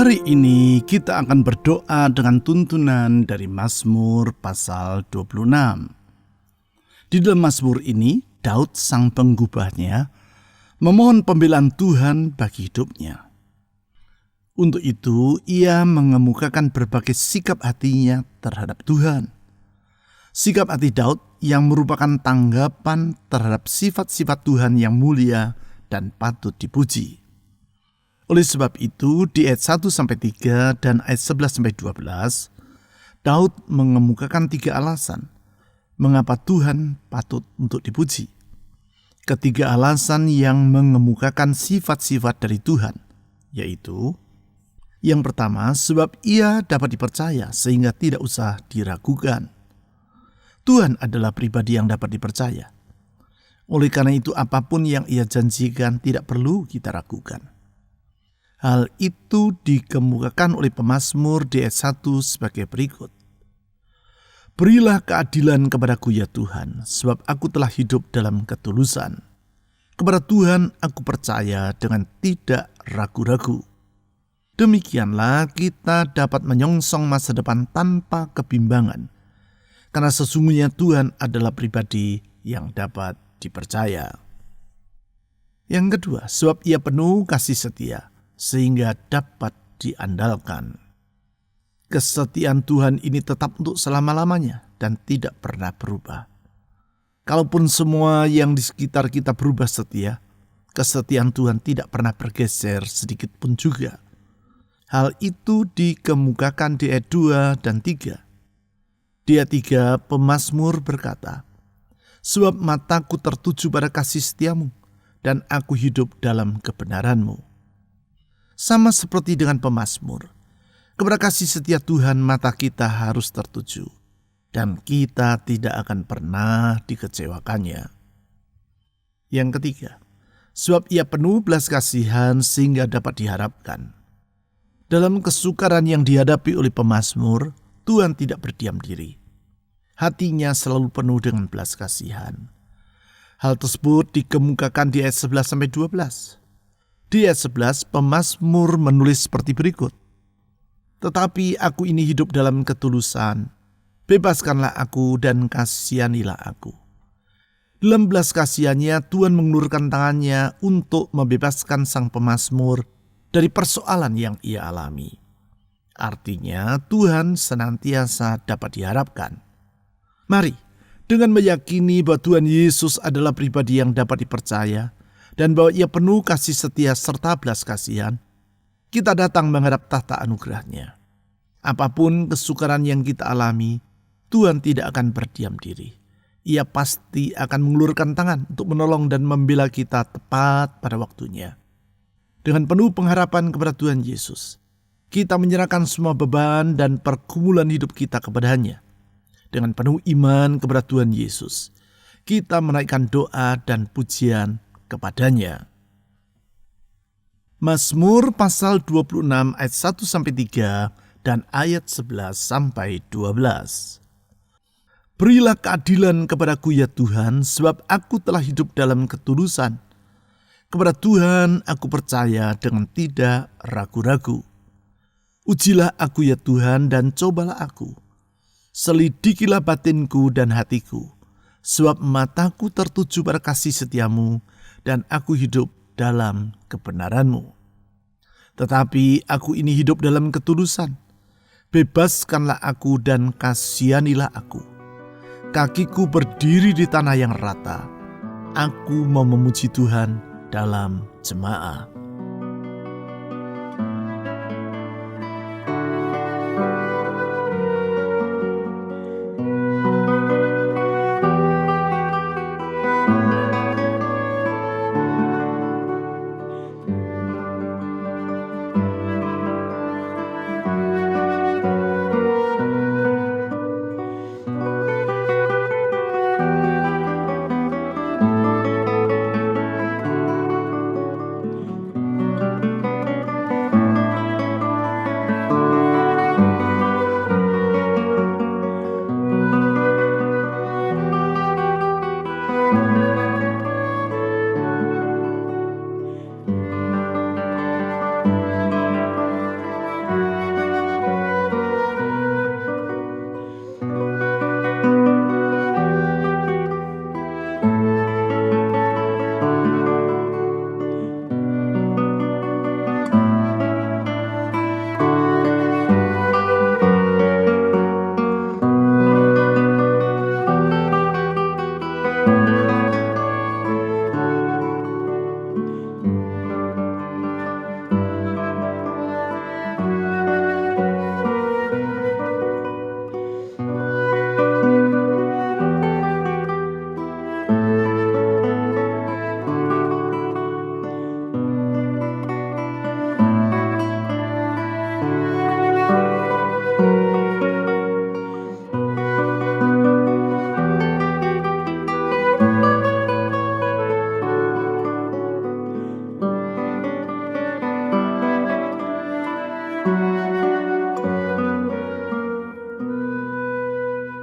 Hari ini kita akan berdoa dengan tuntunan dari Mazmur pasal 26. Di dalam Mazmur ini, Daud sang penggubahnya memohon pembelaan Tuhan bagi hidupnya. Untuk itu, ia mengemukakan berbagai sikap hatinya terhadap Tuhan. Sikap hati Daud yang merupakan tanggapan terhadap sifat-sifat Tuhan yang mulia dan patut dipuji. Oleh sebab itu, di ayat 1-3 dan ayat 11-12, Daud mengemukakan 3 alasan mengapa Tuhan patut untuk dipuji. Ketiga alasan yang mengemukakan sifat-sifat dari Tuhan, yaitu yang pertama, sebab ia dapat dipercaya sehingga tidak usah diragukan. Tuhan adalah pribadi yang dapat dipercaya. Oleh karena itu, apapun yang ia janjikan tidak perlu kita ragukan. Hal itu dikemukakan oleh pemazmur di ayat 1 sebagai berikut. Berilah keadilan kepadaku ya Tuhan, sebab aku telah hidup dalam ketulusan. Kepada Tuhan aku percaya dengan tidak ragu-ragu. Demikianlah kita dapat menyongsong masa depan tanpa kebimbangan, karena sesungguhnya Tuhan adalah pribadi yang dapat dipercaya. Yang kedua, sebab ia penuh kasih setia, sehingga dapat diandalkan. Kesetiaan Tuhan ini tetap untuk selama-lamanya dan tidak pernah berubah. Kalaupun semua yang di sekitar kita berubah setia, kesetiaan Tuhan tidak pernah bergeser sedikit pun juga. Hal itu dikemukakan di ayat 2 dan 3. Di ayat 3, pemazmur berkata, sebab mataku tertuju pada kasih setiamu, dan aku hidup dalam kebenaran-Mu. Sama seperti dengan pemazmur, kepada kasih setia Tuhan mata kita harus tertuju, dan kita tidak akan pernah dikecewakannya. Yang ketiga, sebab ia penuh belas kasihan sehingga dapat diharapkan. Dalam kesukaran yang dihadapi oleh pemazmur, Tuhan tidak berdiam diri. Hatinya selalu penuh dengan belas kasihan. Hal tersebut dikemukakan di ayat 11-12. Di ayat 11, pemazmur menulis seperti berikut. Tetapi aku ini hidup dalam ketulusan, bebaskanlah aku dan kasihanilah aku. Dalam belas kasihannya, Tuhan mengulurkan tangannya untuk membebaskan sang pemazmur dari persoalan yang ia alami. Artinya, Tuhan senantiasa dapat diharapkan. Mari, dengan meyakini bahwa Tuhan Yesus adalah pribadi yang dapat dipercaya, dan bahwa ia penuh kasih setia serta belas kasihan, kita datang menghadap tahta anugerah-Nya. Apapun kesukaran yang kita alami, Tuhan tidak akan berdiam diri. Ia pasti akan mengulurkan tangan untuk menolong dan membela kita tepat pada waktunya. Dengan penuh pengharapan kepada Tuhan Yesus, kita menyerahkan semua beban dan pergumulan hidup kita kepada-Nya. Dengan penuh iman kepada Tuhan Yesus, kita menaikkan doa dan pujian kepada-Nya. Mazmur pasal 26 ayat 1-3 dan ayat 11-12. Berilah keadilan kepadaku ya Tuhan, sebab aku telah hidup dalam ketulusan. Kepada Tuhan aku percaya dengan tidak ragu-ragu. Ujilah aku ya Tuhan dan cobalah aku. Selidikilah batinku dan hatiku, sebab mataku tertuju pada kasih setiamu, dan aku hidup dalam kebenaran-Mu. Tetapi aku ini hidup dalam ketulusan. Bebaskanlah aku dan kasihanilah aku. Kakiku berdiri di tanah yang rata. Aku mau memuji Tuhan dalam jemaah.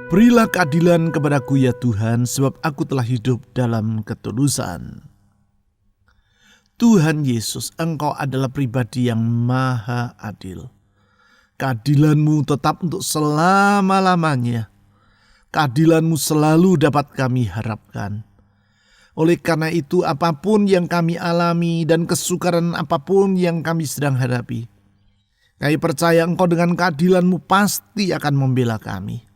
Berilah keadilan kepadaku ya Tuhan, sebab aku telah hidup dalam ketulusan. Tuhan Yesus, Engkau adalah pribadi yang maha adil. Keadilan-Mu tetap untuk selama-lamanya. Keadilan-Mu selalu dapat kami harapkan. Oleh karena itu, apapun yang kami alami dan kesukaran apapun yang kami sedang hadapi, kami percaya Engkau dengan keadilan-Mu pasti akan membela kami.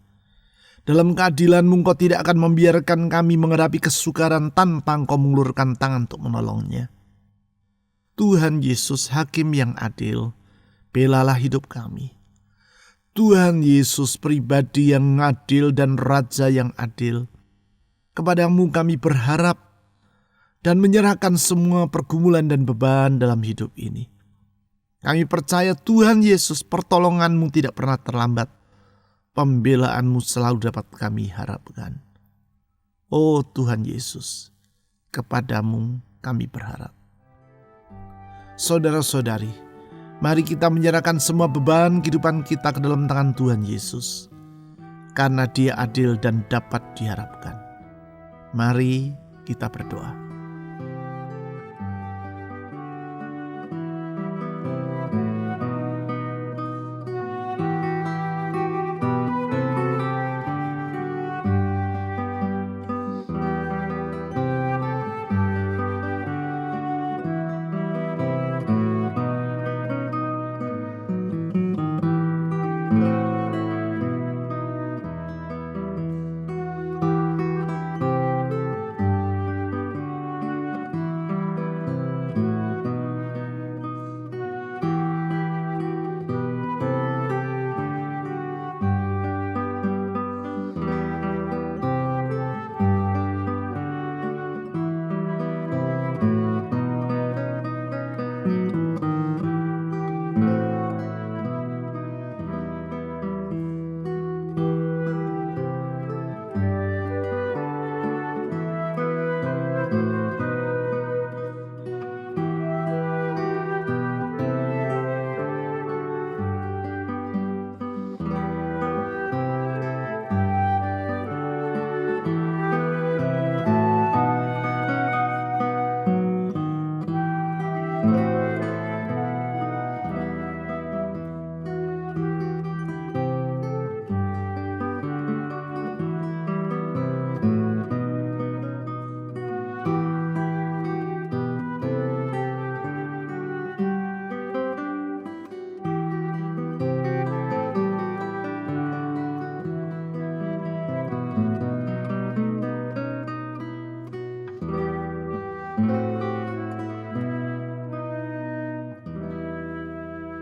Dalam keadilan-Mu Engkau tidak akan membiarkan kami menghadapi kesukaran tanpa Engkau mengulurkan tangan untuk menolongnya. Tuhan Yesus, Hakim yang adil, belalah hidup kami. Tuhan Yesus, pribadi yang adil dan Raja yang adil, kepadamu kami berharap dan menyerahkan semua pergumulan dan beban dalam hidup ini. Kami percaya Tuhan Yesus, pertolongan-Mu tidak pernah terlambat. Pembelaan-Mu selalu dapat kami harapkan. Oh Tuhan Yesus, kepadamu kami berharap. Saudara-saudari, mari kita menyerahkan semua beban kehidupan kita ke dalam tangan Tuhan Yesus, karena Dia adil dan dapat diharapkan. Mari kita berdoa.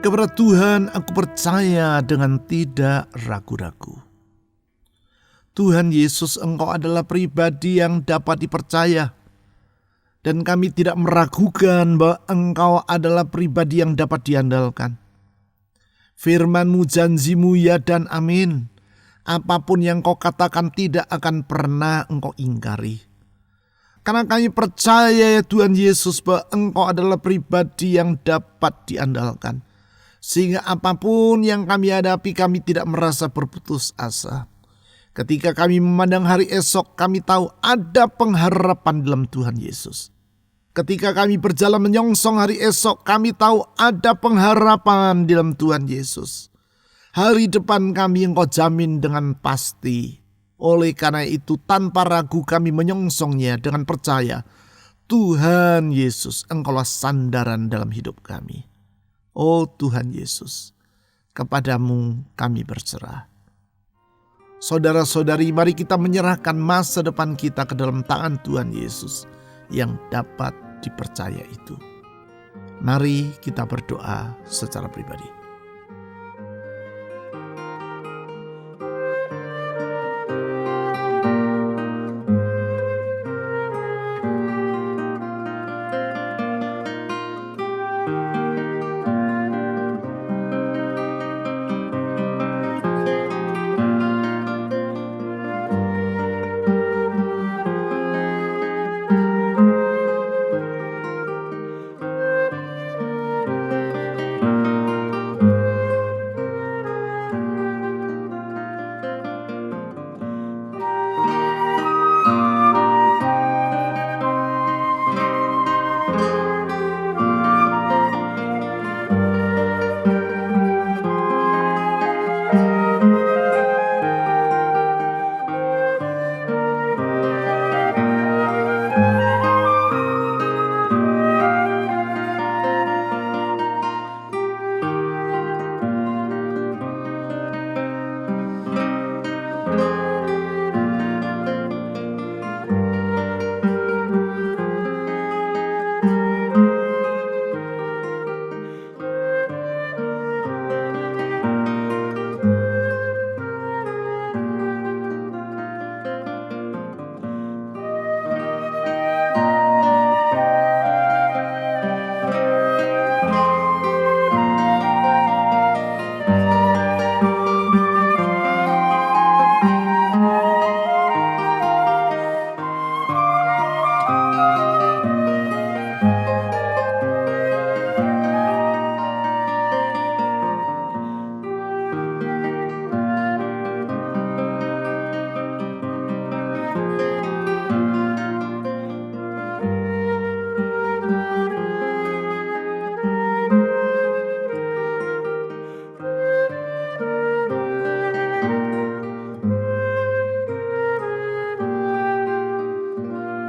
Kepada Tuhan aku percaya dengan tidak ragu-ragu. Tuhan Yesus, Engkau adalah pribadi yang dapat dipercaya. Dan kami tidak meragukan bahwa Engkau adalah pribadi yang dapat diandalkan. Firman-Mu, janji-Mu ya dan amin. Apapun yang Kau katakan tidak akan pernah Engkau ingkari. Karena kami percaya ya Tuhan Yesus bahwa Engkau adalah pribadi yang dapat diandalkan. Sehingga apapun yang kami hadapi, kami tidak merasa berputus asa. Ketika kami memandang hari esok, kami tahu ada pengharapan dalam Tuhan Yesus. Ketika kami berjalan menyongsong hari esok, kami tahu ada pengharapan dalam Tuhan Yesus. Hari depan kami Engkau jamin dengan pasti. Oleh karena itu, tanpa ragu kami menyongsongnya dengan percaya. Tuhan Yesus, Engkaulah sandaran dalam hidup kami. Oh Tuhan Yesus, kepadamu kami berserah. Saudara-saudari, mari kita menyerahkan masa depan kita ke dalam tangan Tuhan Yesus yang dapat dipercaya itu. Mari kita berdoa secara pribadi.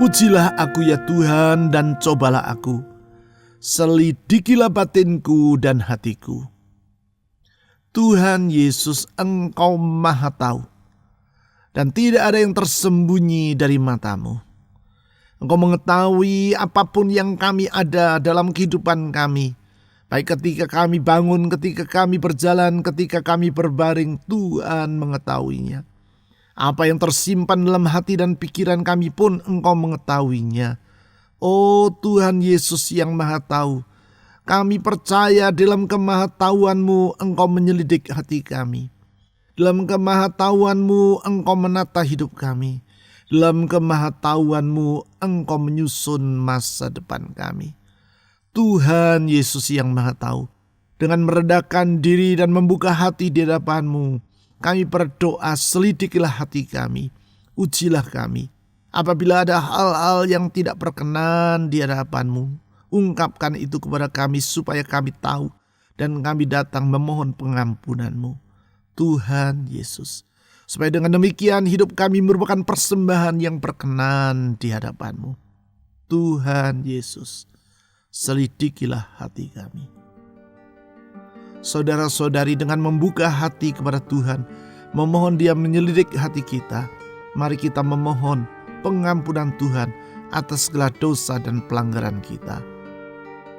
Ujilah aku ya Tuhan dan cobalah aku. Selidikilah batinku dan hatiku. Tuhan Yesus, Engkau Maha Tahu, dan tidak ada yang tersembunyi dari matamu. Engkau mengetahui apapun yang kami ada dalam kehidupan kami. Baik ketika kami bangun, ketika kami berjalan, ketika kami berbaring, Tuhan mengetahuinya. Apa yang tersimpan dalam hati dan pikiran kami pun Engkau mengetahuinya. Oh Tuhan Yesus yang Maha Tahu, kami percaya dalam kemahatauan-Mu Engkau menyelidik hati kami. Dalam kemahatauan-Mu Engkau menata hidup kami. Dalam kemahatauan-Mu Engkau menyusun masa depan kami. Tuhan Yesus yang Maha Tahu, dengan merendahkan diri dan membuka hati di hadapan-Mu, kami berdoa, selidikilah hati kami, ujilah kami. Apabila ada hal-hal yang tidak berkenan di hadapan-Mu, ungkapkan itu kepada kami supaya kami tahu dan kami datang memohon pengampunan-Mu. Tuhan Yesus, supaya dengan demikian hidup kami merupakan persembahan yang berkenan di hadapan-Mu. Tuhan Yesus, selidikilah hati kami. Saudara-saudari, dengan membuka hati kepada Tuhan, memohon Dia menyelidik hati kita, mari kita memohon pengampunan Tuhan atas segala dosa dan pelanggaran kita.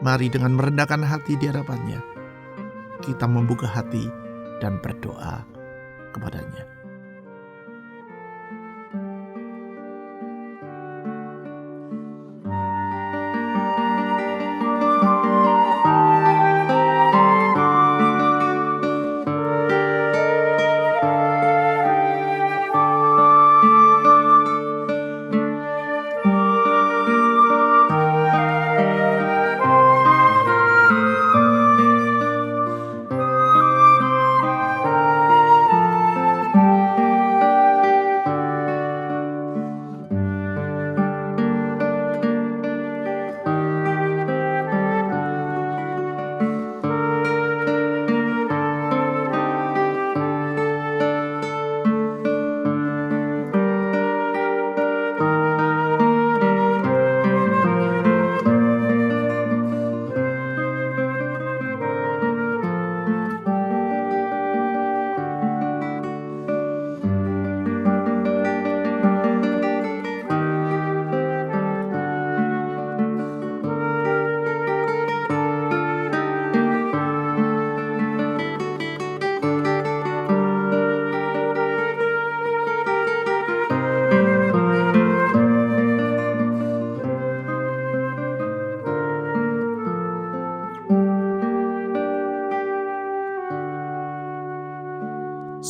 Mari dengan merendahkan hati di hadapan-Nya, kita membuka hati dan berdoa kepada-Nya.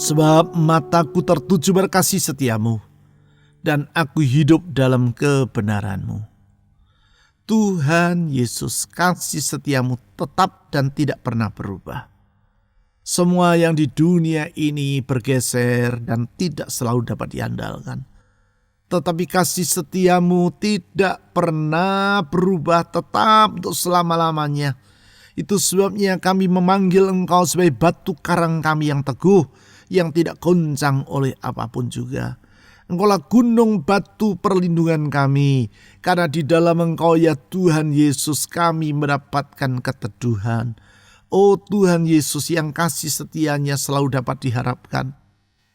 Sebab mataku tertuju berkasih setiamu, dan aku hidup dalam kebenaran-Mu. Tuhan Yesus, kasih setiamu tetap dan tidak pernah berubah. Semua yang di dunia ini bergeser dan tidak selalu dapat diandalkan. Tetapi kasih setiamu tidak pernah berubah, tetap untuk selama-lamanya. Itu sebabnya kami memanggil Engkau sebagai batu karang kami yang teguh, yang tidak goncang oleh apapun juga. Engkaulah gunung batu perlindungan kami, karena di dalam Engkau ya Tuhan Yesus kami mendapatkan keteduhan. Oh Tuhan Yesus yang kasih setianya selalu dapat diharapkan.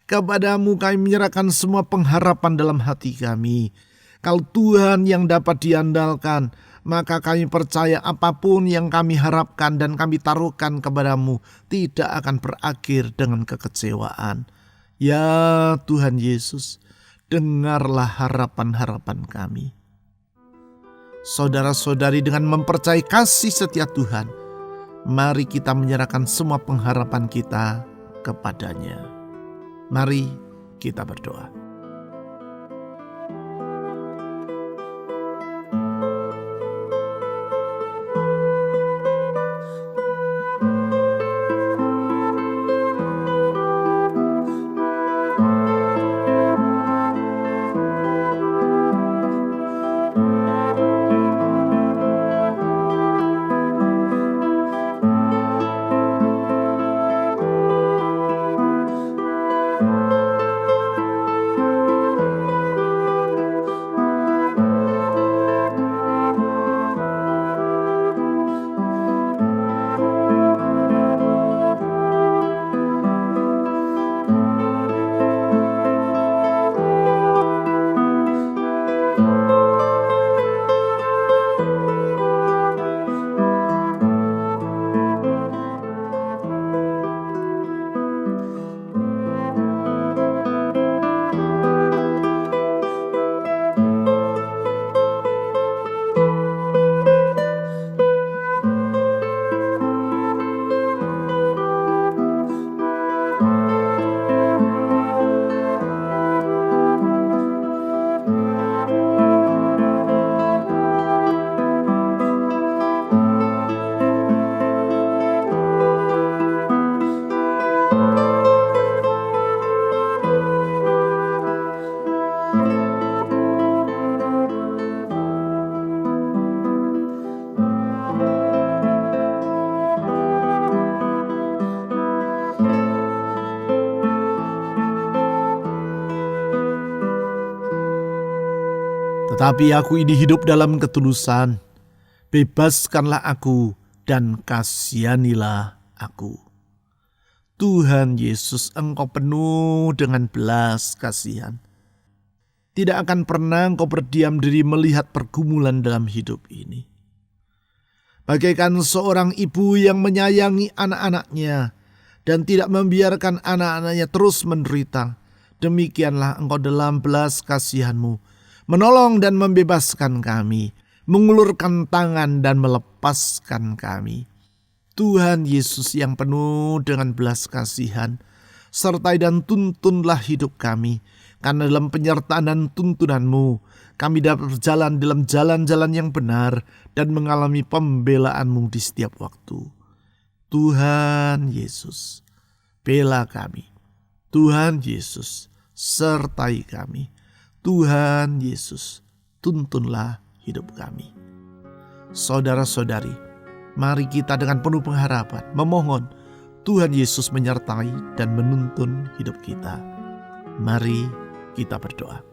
Kepadamu kami menyerahkan semua pengharapan dalam hati kami. Kalau Tuhan yang dapat diandalkan, maka kami percaya apapun yang kami harapkan dan kami taruhkan kepadamu tidak akan berakhir dengan kekecewaan. Ya Tuhan Yesus, dengarlah harapan-harapan kami. Saudara-saudari, dengan mempercayai kasih setia Tuhan, mari kita menyerahkan semua pengharapan kita kepada-Nya. Mari kita berdoa. Tetapi aku ini hidup dalam ketulusan. Bebaskanlah aku dan kasihanilah aku. Tuhan Yesus, Engkau penuh dengan belas kasihan. Tidak akan pernah Engkau berdiam diri melihat pergumulan dalam hidup ini. Bagaikan seorang ibu yang menyayangi anak-anaknya dan tidak membiarkan anak-anaknya terus menderita, demikianlah Engkau dalam belas kasihan-Mu menolong dan membebaskan kami, mengulurkan tangan dan melepaskan kami. Tuhan Yesus yang penuh dengan belas kasihan, sertai dan tuntunlah hidup kami, karena dalam penyertaan dan tuntunan-Mu, kami dapat berjalan dalam jalan-jalan yang benar dan mengalami pembelaan-Mu di setiap waktu. Tuhan Yesus, bela kami. Tuhan Yesus, sertai kami. Tuhan Yesus, tuntunlah hidup kami. Saudara-saudari, mari kita dengan penuh pengharapan memohon Tuhan Yesus menyertai dan menuntun hidup kita. Mari kita berdoa.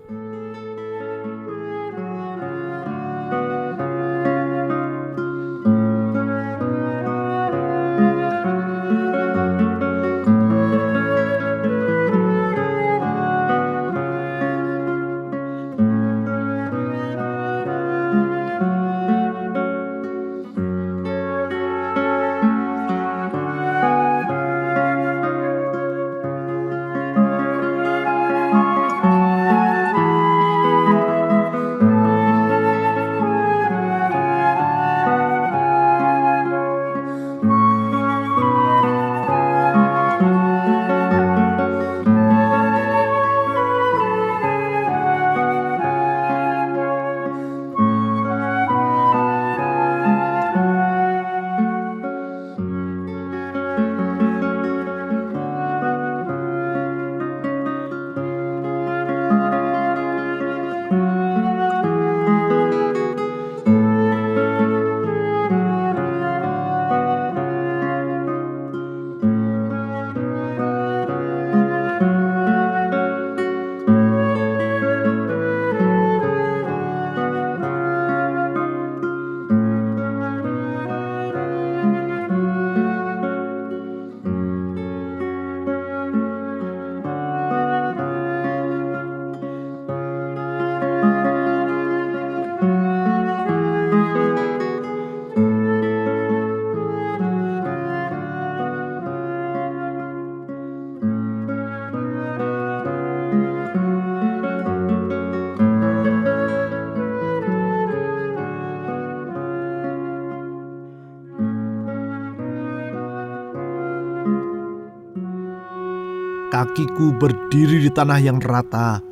Kakiku berdiri di tanah yang rata.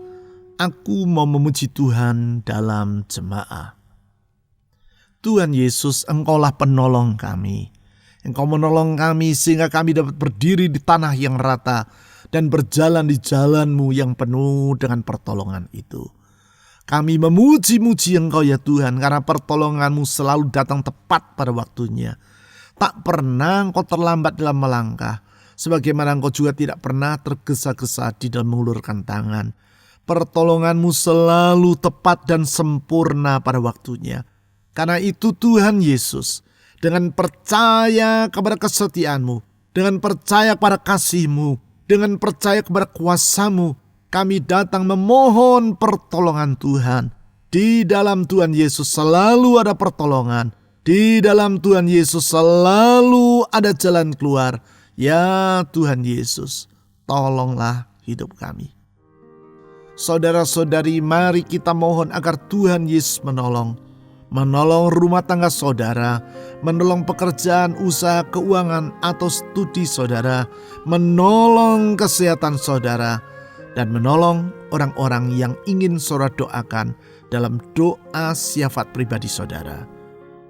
Aku mau memuji Tuhan dalam jemaah. Tuhan Yesus, Engkaulah penolong kami. Engkau menolong kami sehingga kami dapat berdiri di tanah yang rata dan berjalan di jalan-Mu yang penuh dengan pertolongan itu. Kami memuji-muji Engkau ya Tuhan, karena pertolongan-Mu selalu datang tepat pada waktunya. Tak pernah Engkau terlambat dalam melangkah, sebagaimana Engkau juga tidak pernah tergesa-gesa di dalam mengulurkan tangan. Pertolongan-Mu selalu tepat dan sempurna pada waktunya. Karena itu Tuhan Yesus, dengan percaya kepada kesetiaan-Mu, dengan percaya kepada kasih-Mu, dengan percaya kepada kuasa-Mu, kami datang memohon pertolongan Tuhan. Di dalam Tuhan Yesus selalu ada pertolongan. Di dalam Tuhan Yesus selalu ada jalan keluar. Ya Tuhan Yesus, tolonglah hidup kami. Saudara-saudari, mari kita mohon agar Tuhan Yesus menolong rumah tangga saudara, menolong pekerjaan, usaha, keuangan, atau studi saudara, menolong kesehatan saudara, dan menolong orang-orang yang ingin saudara doakan dalam doa syafaat pribadi saudara.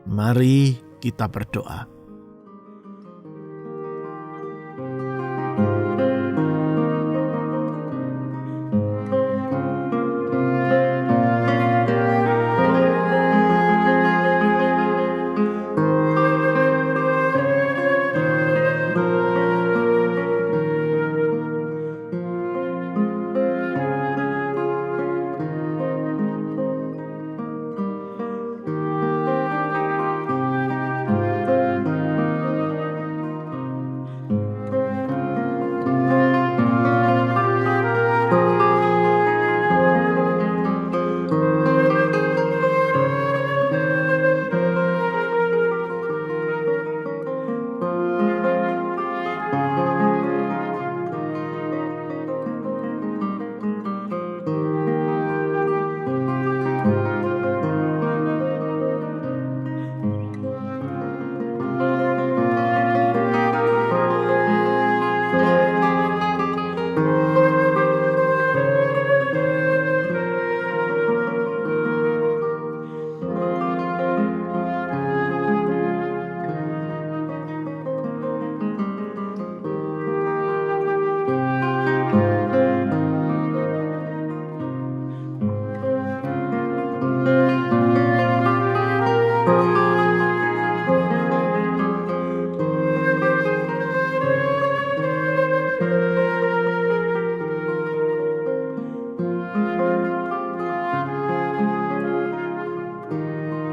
Mari kita berdoa.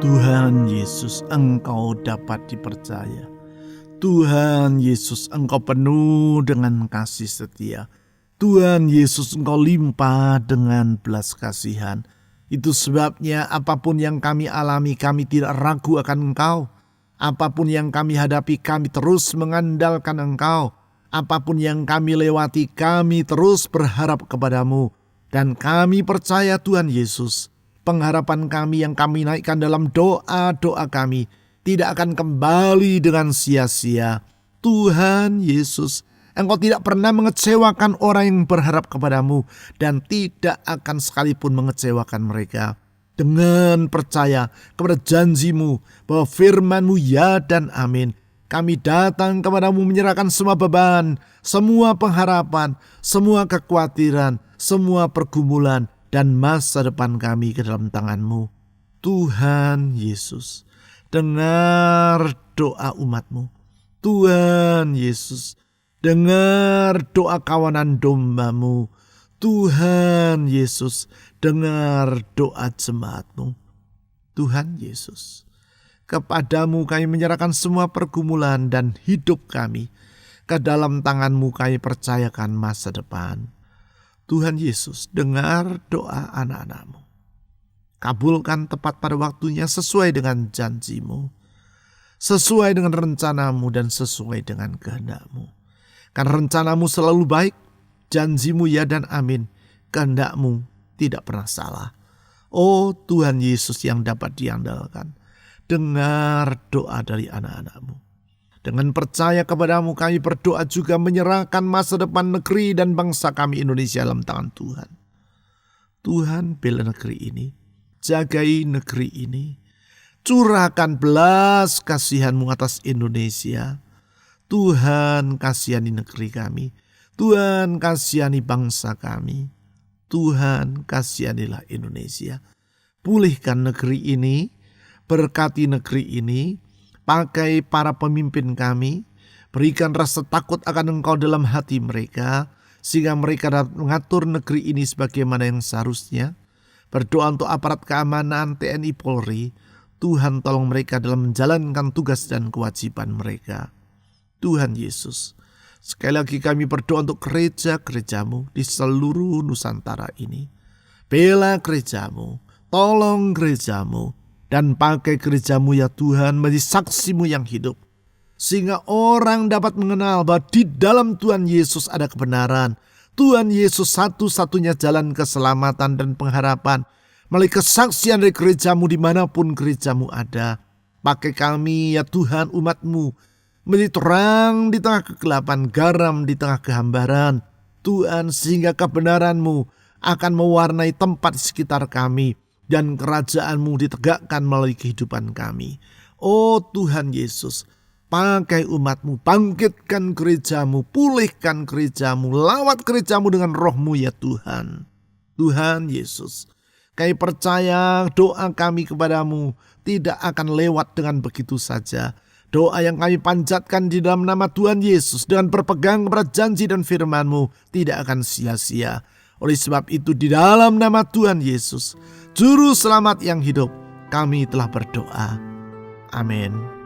Tuhan Yesus, Engkau dapat dipercaya. Tuhan Yesus, Engkau penuh dengan kasih setia. Tuhan Yesus, Engkau limpah dengan belas kasihan. Itu sebabnya apapun yang kami alami, kami tidak ragu akan Engkau. Apapun yang kami hadapi, kami terus mengandalkan Engkau. Apapun yang kami lewati, kami terus berharap kepadamu. Dan kami percaya Tuhan Yesus, pengharapan kami yang kami naikkan dalam doa-doa kami tidak akan kembali dengan sia-sia. Tuhan Yesus, Engkau tidak pernah mengecewakan orang yang berharap kepadamu dan tidak akan sekalipun mengecewakan mereka. Dengan percaya kepada janjimu bahwa firman-Mu ya dan amin, kami datang kepadamu menyerahkan semua beban, semua pengharapan, semua kekhawatiran, semua pergumulan, dan masa depan kami ke dalam tangan-Mu. Tuhan Yesus, dengar doa umat-Mu. Tuhan Yesus, dengar doa kawanan domba-Mu. Tuhan Yesus, dengar doa jemaat-Mu. Tuhan Yesus, kepadamu kami menyerahkan semua pergumulan dan hidup kami. Ke dalam tangan-Mu kami percayakan masa depan. Tuhan Yesus, dengar doa anak-anak-Mu. Kabulkan tepat pada waktunya sesuai dengan janji-Mu, sesuai dengan rencana-Mu dan sesuai dengan kehendak-Mu. Karena rencana-Mu selalu baik, janji-Mu ya dan amin, kehendak-Mu tidak pernah salah. Oh Tuhan Yesus yang dapat diandalkan, dengar doa dari anak-anak-Mu. Dengan percaya kepadamu kami berdoa juga menyerahkan masa depan negeri dan bangsa kami Indonesia dalam tangan Tuhan. Tuhan, bela negeri ini, jagai negeri ini, curahkan belas kasihan-Mu atas Indonesia. Tuhan, kasihani negeri kami. Tuhan, kasihani bangsa kami. Tuhan, kasihanilah Indonesia. Pulihkan negeri ini, berkati negeri ini, pakai para pemimpin kami, berikan rasa takut akan Engkau dalam hati mereka, sehingga mereka dapat mengatur negeri ini sebagaimana yang seharusnya. Berdoa untuk aparat keamanan TNI Polri, Tuhan tolong mereka dalam menjalankan tugas dan kewajiban mereka. Tuhan Yesus, sekali lagi kami berdoa untuk gereja-gereja-Mu di seluruh Nusantara ini. Bela gereja-Mu, tolong gereja-Mu, dan pakai gereja-Mu ya Tuhan menjadi saksi-Mu yang hidup. Sehingga orang dapat mengenal bahwa di dalam Tuhan Yesus ada kebenaran. Tuhan Yesus satu-satunya jalan keselamatan dan pengharapan. Melalui kesaksian dari gereja-Mu dimanapun gereja-Mu ada. Pakai kami ya Tuhan umat-Mu menjadi terang di tengah kegelapan, garam di tengah kehambaran. Tuhan, sehingga kebenaran-Mu akan mewarnai tempat di sekitar kami. Dan kerajaan-Mu ditegakkan melalui kehidupan kami. Oh Tuhan Yesus, pakai umat-Mu, bangkitkan gereja-Mu, pulihkan gereja-Mu, lawat gereja-Mu dengan roh-Mu ya Tuhan. Tuhan Yesus, kami percaya doa kami kepadamu tidak akan lewat dengan begitu saja. Doa yang kami panjatkan di dalam nama Tuhan Yesus dengan berpegang kepada janji dan firman-Mu tidak akan sia-sia. Oleh sebab itu di dalam nama Tuhan Yesus, Juru Selamat yang hidup, kami telah berdoa. Amin.